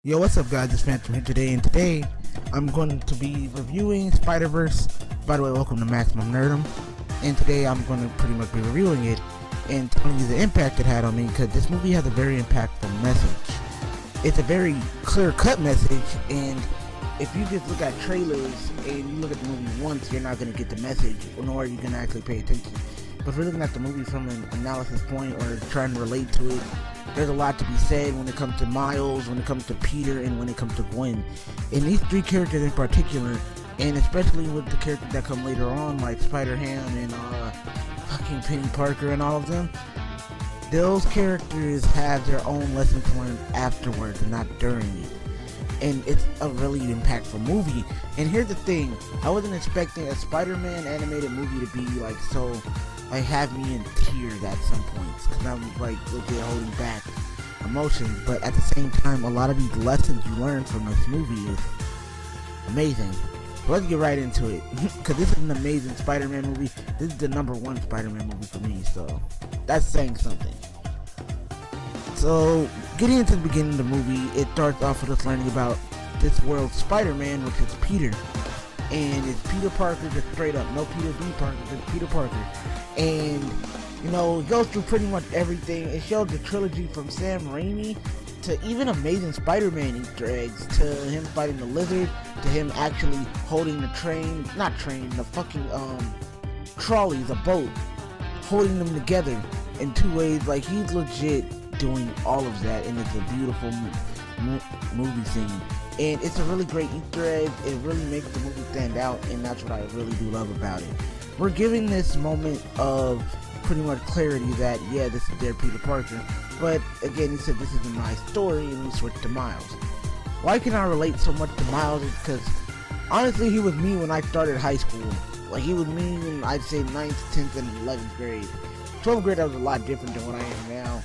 Yo, what's up guys, it's Phantom here today, and today I'm going to be reviewing Spider-Verse. By the way, welcome to Maximum Nerdum. And today I'm going to pretty much be reviewing it and telling you the impact it had on me, because this movie has a very impactful message. It's a very clear-cut message, and if you just look at trailers and you look at the movie once, you're not going to get the message, nor are you going to actually pay attention. But if you're looking at the movie from an analysis point or trying to relate to it, there's a lot to be said when it comes to Miles, when it comes to Peter, and when it comes to Gwen. And these three characters in particular, and especially with the characters that come later on, like Spider-Ham and fucking Penny Parker and all of them, those characters have their own lessons learned afterwards and not during it. And it's a really impactful movie. And here's the thing, I wasn't expecting a Spider-Man animated movie to be like so, like have me in tears at some points, because I'm like legit holding back emotions. But at the same time, a lot of these lessons you learn from this movie is amazing. So let's get right into it, because this is an amazing Spider-Man movie. This is the #1 Spider-Man movie for me, so that's saying something. So, getting into the beginning of the movie, it starts off with us learning about this world's Spider-Man, which is Peter. And it's Peter Parker, just straight up, no Peter B. Parker, just Peter Parker. And, you know, it goes through pretty much everything. It shows the trilogy from Sam Raimi to even Amazing Spider-Man Easter eggs, to him fighting the Lizard, to him actually holding the the fucking, trolleys, a boat, holding them together in two ways. Like, he's legit doing all of that, and it's a beautiful movie scene, and it's a really great Easter egg. It really makes the movie stand out, and that's what I really do love about it. We're giving this moment of pretty much clarity that, yeah, this is their Peter Parker, but again, he said this isn't my story, and we switched to Miles. Why can I relate so much to Miles? Is because honestly, he was me when I started high school. Like, he was me in, I'd say, 9th, 10th, and 11th grade. 12th grade, I was a lot different than what I am now.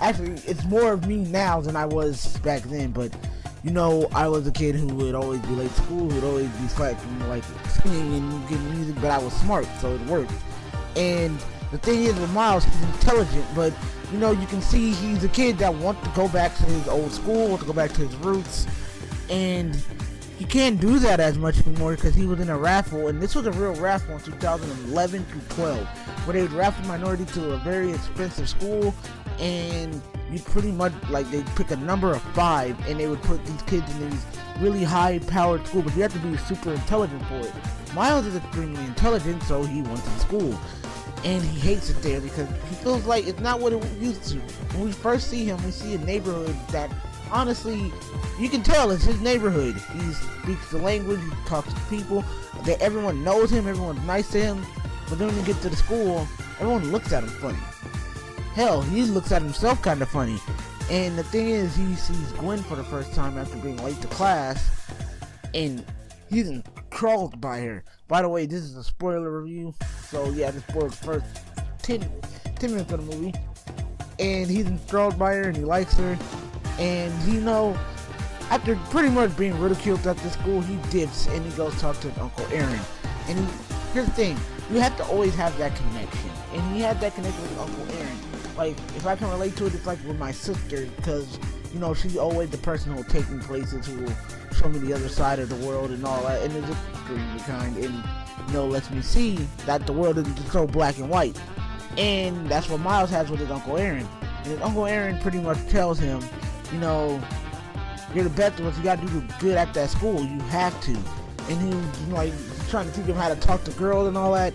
Actually, it's more of me now than I was back then, but, you know, I was a kid who would always be late to school, who would always be slacking, like, singing and getting music, but I was smart, so it worked. And the thing is with Miles, he's intelligent, but, you know, you can see he's a kid that wants to go back to his old school, wants to go back to his roots, and he can't do that as much anymore because he was in a raffle, and this was a real raffle in 2011 through 12, where they would raffle minority to a very expensive school, and you pretty much, like, they pick a number of 5, and they would put these kids in these really high-powered school, but you have to be super intelligent for it. Miles is extremely intelligent, so he went to school, and he hates it there because he feels like it's not what it used to. When we first see him, we see a neighborhood that, honestly, you can tell it's his neighborhood. He speaks the language, he talks to people, that everyone knows him, everyone's nice to him, but then when you get to the school, everyone looks at him funny. Hell, he looks at himself kind of funny. And the thing is, he sees Gwen for the first time after being late to class, and he's enthralled by her. By the way, this is a spoiler review, so yeah, I just spoiled the first 10 minutes of the movie. And he's enthralled by her, and he likes her. And, you know, after pretty much being ridiculed at the school, he dips and he goes talk to Uncle Aaron. And here's the thing, you have to always have that connection. And he had that connection with Uncle Aaron. Like, if I can relate to it, it's like with my sister, because, you know, she's always the person who will take me places, who will show me the other side of the world and all that, and it's extremely kind, and, you know, lets me see that the world isn't just so black and white. And that's what Miles has with his Uncle Aaron. And his Uncle Aaron pretty much tells him, you know, you're the best of us, you gotta do good at that school, you have to. And he was, like, trying to teach him how to talk to girls and all that.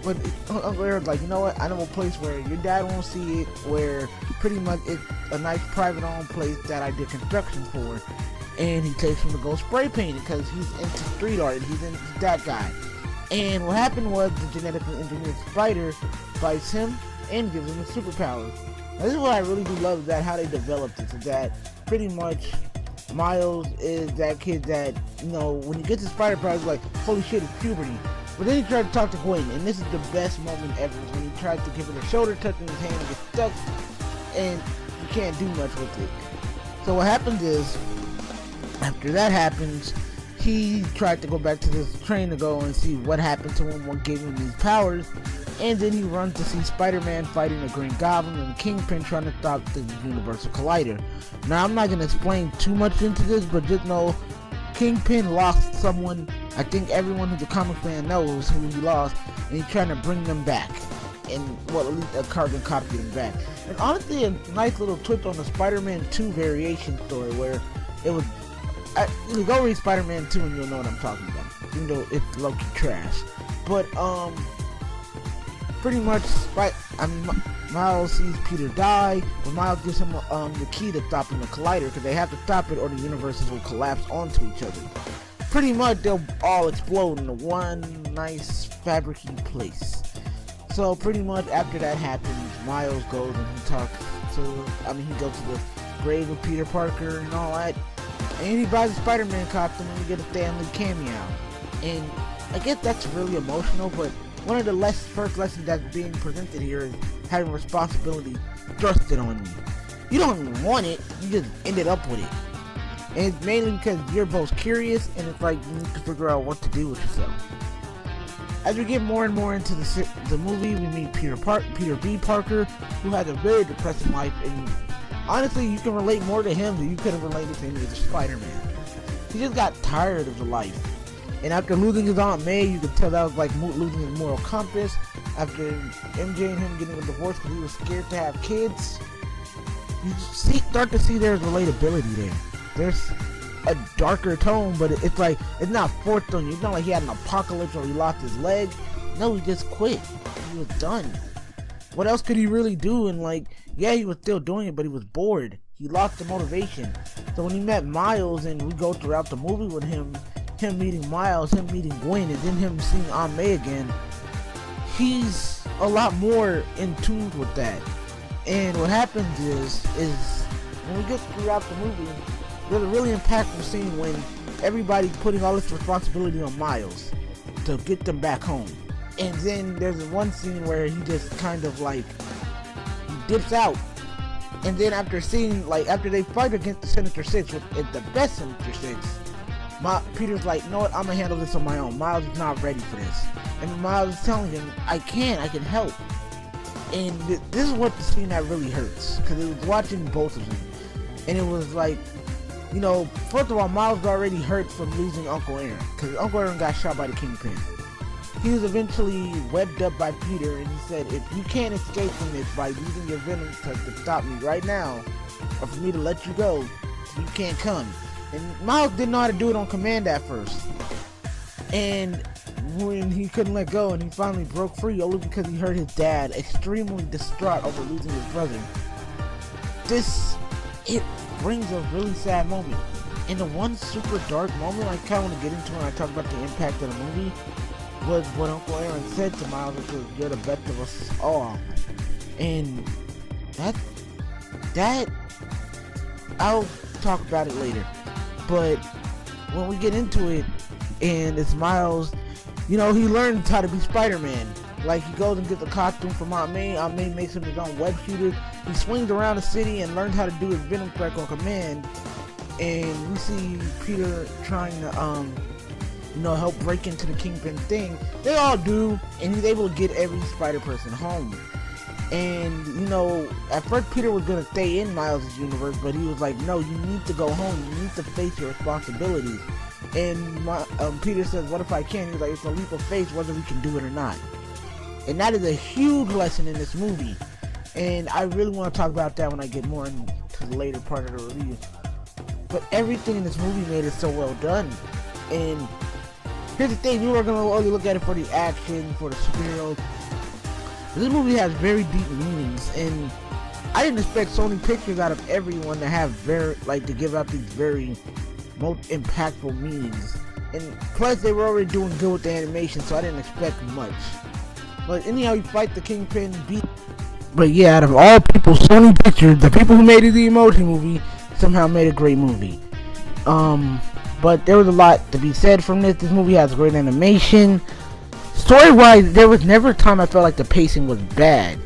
But Uncle Aaron's like, you know what, I know a place where your dad won't see it, where pretty much it's a nice private owned place that I did construction for. And he takes him to go spray painting because he's into street art and he's into that guy. And what happened was the genetically engineered Spider fights him and gives him his superpowers. Now, this is what I really do love, that how they developed it, is that pretty much Miles is that kid that, you know, when he gets his spider powers, like, holy shit, it's puberty. But then he tried to talk to Gwen, and this is the best moment ever, when he tried to give her a shoulder touch and his hand gets stuck, and you can't do much with it. So what happens is, after that happens, he tried to go back to this train to go and see what happened to him, what gave him these powers, and then he runs to see Spider-Man fighting the Green Goblin and Kingpin trying to stop the Universal Collider. Now, I'm not going to explain too much into this, but just know Kingpin lost someone. I think everyone who's a comic fan knows who he lost, and he's trying to bring them back. And, well, at least a carbon copy of them back. And honestly, a nice little twist on the Spider-Man 2 variation story where it was... you go read Spider-Man 2 and you'll know what I'm talking about. Even though it's low-key trash. But, pretty much, Miles sees Peter die, but Miles gives him the key to stopping the collider, because they have to stop it or the universes will collapse onto each other. Pretty much, they'll all explode into one nice fabric-y place. So pretty much after that happens, Miles goes and he goes to the grave of Peter Parker and all that, and he buys a Spider-Man costume and you get a Stan Lee cameo. And I guess that's really emotional, but one of the first lessons that's being presented here is having responsibility thrusted on you. You don't even want it, you just ended up with it. And it's mainly because you're both curious, and it's like you need to figure out what to do with yourself. As we get more and more into the movie, we meet Peter B. Parker, who has a very depressing life, and honestly, you can relate more to him than you could have related to any other Spider-Man. He just got tired of the life. And after losing his Aunt May, you could tell that was like losing his moral compass. After MJ and him getting a divorce because he was scared to have kids, you start to see there's relatability there. There's a darker tone, but it's like, it's not forced on you. It's not like he had an apocalypse or he lost his leg. No, he just quit. He was done. What else could he really do? And like, yeah, he was still doing it, but he was bored. He lost the motivation. So when he met Miles, and we go throughout the movie with him meeting Miles, him meeting Gwen, and then him seeing Aunt May again, he's a lot more in tune with that. And what happens is when we get throughout the movie, there's a really impactful scene when everybody's putting all this responsibility on Miles to get them back home. And then there's one scene where he just kind of like, he dips out. And then after they fight against the Sinister Six, with the best Sinister Six, Peter's like, you know what, I'm gonna handle this on my own. Miles is not ready for this. And Miles is telling him, I can help. And this is what the scene that really hurts, because it was watching both of them. And it was like, you know, first of all, Miles was already hurt from losing Uncle Aaron, because Uncle Aaron got shot by the Kingpin. He was eventually webbed up by Peter, and he said, if you can't escape from this by using your venom to stop me right now, or for me to let you go, you can't come. And Miles didn't know how to do it on command at first. And when he couldn't let go and he finally broke free, only because he heard his dad extremely distraught over losing his brother, it brings a really sad moment. And the one super dark moment I kind of want to get into when I talk about the impact of the movie was what Uncle Aaron said to Miles, which was, you're the best of us all. And that I'll talk about it later. But when we get into it, and it's Miles, you know, he learns how to be Spider-Man. Like, he goes and gets a costume from Aunt May. Aunt May makes him his own web shooter. He swings around the city and learns how to do his venom strike on command. And we see Peter trying to, you know, help break into the Kingpin thing. They all do, and he's able to get every Spider person home. And, you know, at first Peter was going to stay in Miles' universe, but he was like, no, you need to go home. You need to face your responsibilities. And Peter says, what if I can? He's like, it's a leap of faith whether we can do it or not. And that is a huge lesson in this movie. And I really want to talk about that when I get more into the later part of the review. But everything in this movie made it so well done. And here's the thing, we were going to only look at it for the action, for the superheroes. This movie has very deep meanings, and I didn't expect Sony Pictures out of everyone to have to give out these very most impactful meanings. And plus, they were already doing good with the animation, so I didn't expect much. But anyhow, you fight the Kingpin, But yeah, out of all people, Sony Pictures, the people who made the Emoji Movie, somehow made a great movie. But there was a lot to be said from this. This movie has great animation. Story-wise, there was never a time I felt like the pacing was bad.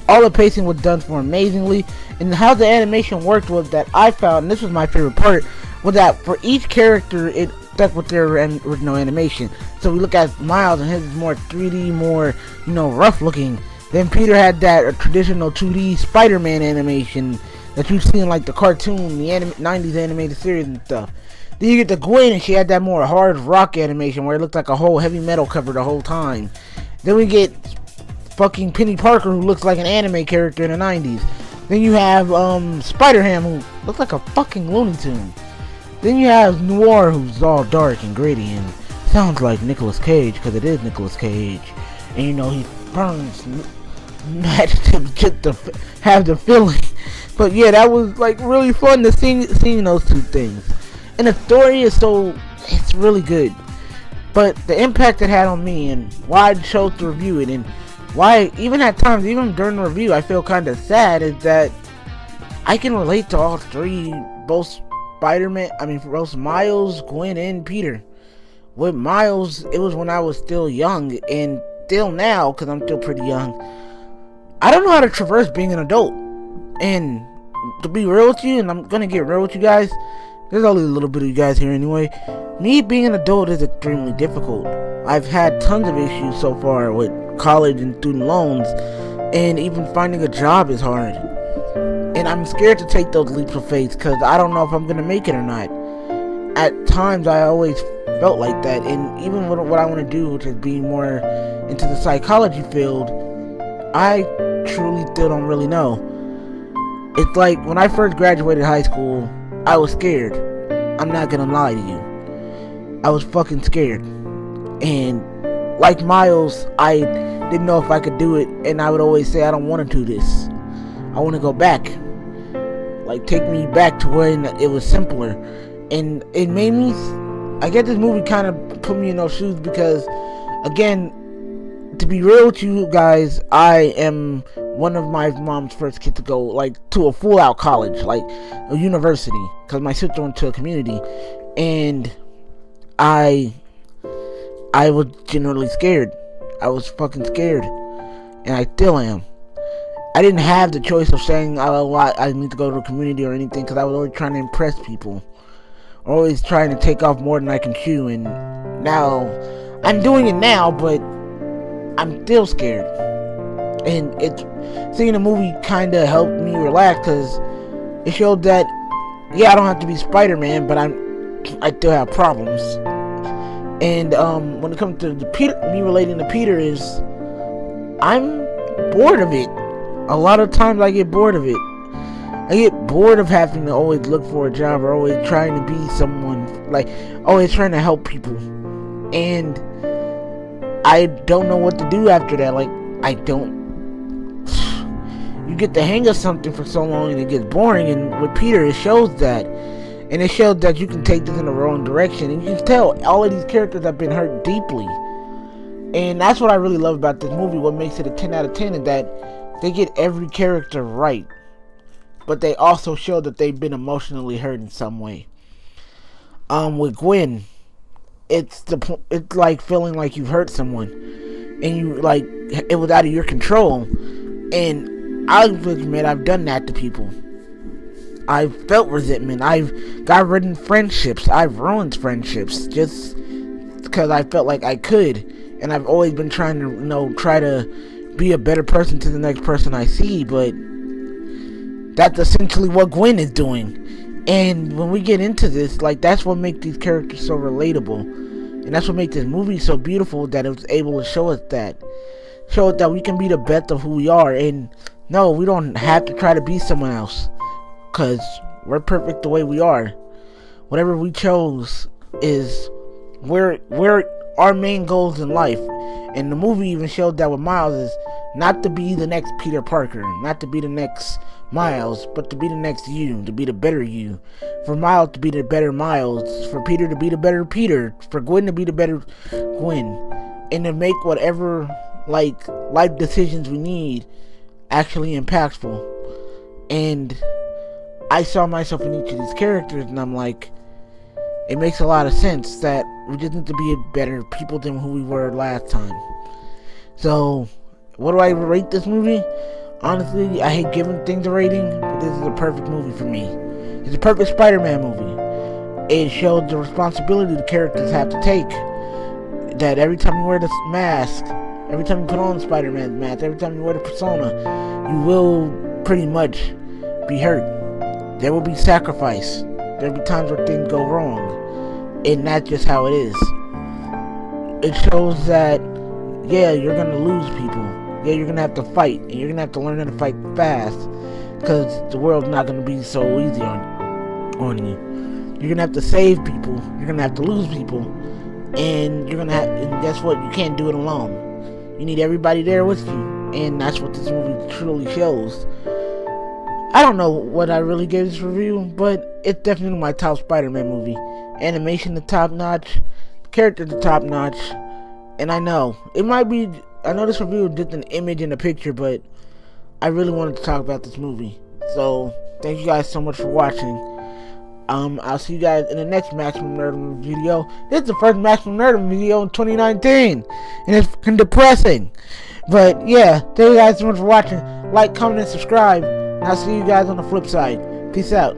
All the pacing was done for amazingly, and how the animation worked was that I found, and this was my favorite part, was that for each character, it stuck with their original animation. So we look at Miles, and his is more 3D, more, you know, rough looking. Then Peter had that traditional 2D Spider-Man animation that you see in like the cartoon, the 90s animated series and stuff. Then you get the Gwen, and she had that more hard rock animation where it looked like a whole heavy metal cover the whole time. Then we get fucking Penny Parker, who looks like an anime character in the 90s. Then you have Spider-Ham, who looks like a fucking Looney Tune. Then you have Noir, who's all dark and gritty and sounds like Nicolas Cage, because it is Nicolas Cage. And you know, he burns mad to have the feeling. But yeah, that was like really fun to seeing those two things. And the story is it's really good. But the impact it had on me, and why I chose to review it, and why even at times, even during the review, I feel kind of sad, is that I can relate to all three, both both Miles, Gwen, and Peter. With Miles, it was when I was still young, and still now, because I'm still pretty young, I don't know how to traverse being an adult. And to be real with you, and I'm gonna get real with you guys, there's only a little bit of you guys here anyway, me being an adult is extremely difficult. I've had tons of issues so far with college and student loans, and even finding a job is hard. And I'm scared to take those leaps of faith because I don't know if I'm going to make it or not. At times I always felt like that, and even with what I want to do, which is being more into the psychology field, I truly still don't really know. It's like when I first graduated high school, I was scared. I'm not going to lie to you. I was fucking scared. And like Miles, I didn't know if I could do it, and I would always say I don't want to do this. I want to go back. Like, take me back to when it was simpler. And it made me, I guess this movie kind of put me in those shoes because, again, to be real with you guys, I am one of my mom's first kids to go, like, to a full-out college, like, a university, because my sister went to a community, and I was genuinely scared. I was fucking scared, and I still am. I didn't have the choice of saying I need to go to a community or anything, because I was always trying to impress people, always trying to take off more than I can chew. And now I'm doing it now, but I'm still scared. And seeing the movie kind of helped me relax, because it showed that, yeah, I don't have to be Spider-Man, but I still have problems. And when it comes to me relating to Peter, is I'm bored of it. A lot of times I get bored of it. I get bored of having to always look for a job, or always trying to be someone, like always trying to help people. And I don't know what to do after that. Like, you get the hang of something for so long and it gets boring. And with Peter, it shows that. And it showed that you can take this in the wrong direction. And you can tell all of these characters have been hurt deeply. And that's what I really love about this movie. What makes it a 10 out of 10 is that they get every character right. But they also show that they've been emotionally hurt in some way. With Gwen, it's like feeling like you've hurt someone. And you, like, it was out of your control. And I'll admit, I've done that to people. I've felt resentment. I've got rid of friendships. I've ruined friendships just because I felt like I could. And I've always been trying to, try to be a better person to the next person I see. But that's essentially what Gwen is doing. And when we get into this, like, that's what makes these characters so relatable. And that's what makes this movie so beautiful, that it was able to show us that. Show us that we can be the best of who we are. And no, we don't have to try to be someone else. Because we're perfect the way we are. Whatever we chose is where our main goals in life. And the movie even showed that with Miles is not to be the next Peter Parker, not to be the next Miles, but to be the next you, to be the better you. For Miles to be the better Miles, for Peter to be the better Peter, for Gwen to be the better Gwen, and to make whatever life decisions we need actually impactful. And I saw myself in each of these characters, and I'm like, it makes a lot of sense that we just need to be better people than who we were last time. So, what do I rate this movie? Honestly, I hate giving things a rating, but this is a perfect movie for me. It's a perfect Spider-Man movie. it showed the responsibility the characters have to take. That every time you wear this mask, every time you put on Spider-Man's mask, every time you wear the persona, you will pretty much be hurt. There will be sacrifice. There will be times where things go wrong. And that's just how it is. It shows that, yeah, you're going to lose people. Yeah, you're going to have to fight. And you're going to have to learn how to fight fast. Because the world's not going to be so easy on you. You're going to have to save people. You're going to have to lose people. And you're going to have, and guess what? You can't do it alone. You need everybody there with you. And that's what this movie truly shows. I don't know what I really gave this review, but it's definitely my top Spider-Man movie. Animation the top notch, characters the top notch, and I know it might be. I know this review is just an image and a picture, but I really wanted to talk about this movie. So thank you guys so much for watching. I'll see you guys in the next Maximum Nerdum video. This is the first Maximum Nerdum video in 2019, and it's fucking depressing. But yeah, thank you guys so much for watching. Like, comment, and subscribe. And I'll see you guys on the flip side. Peace out.